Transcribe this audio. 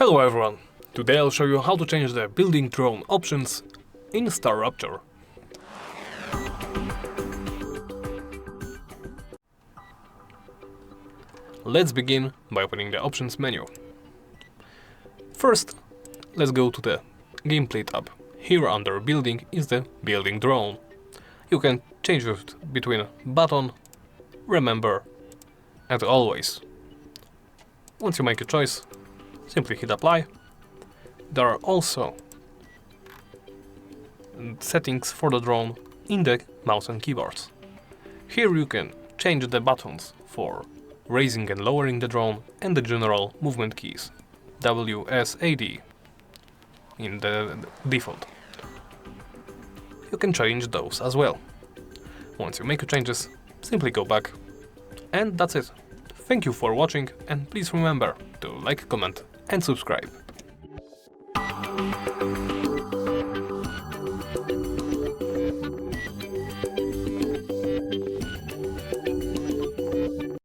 Hello everyone! Today I'll show you how to change the building drone options in StarRupture. Let's begin by opening the options menu. First, let's go to the gameplay tab. Here under building is the building drone. You can change it between button, remember and always. Once you make a choice, simply hit apply. There are also settings for the drone in the mouse and keyboards. Here you can change the buttons for raising and lowering the drone and the general movement keys, WSAD in the default. You can change those as well. Once you make your changes, simply go back. And that's it. Thank you for watching, and please remember to like, comment and subscribe.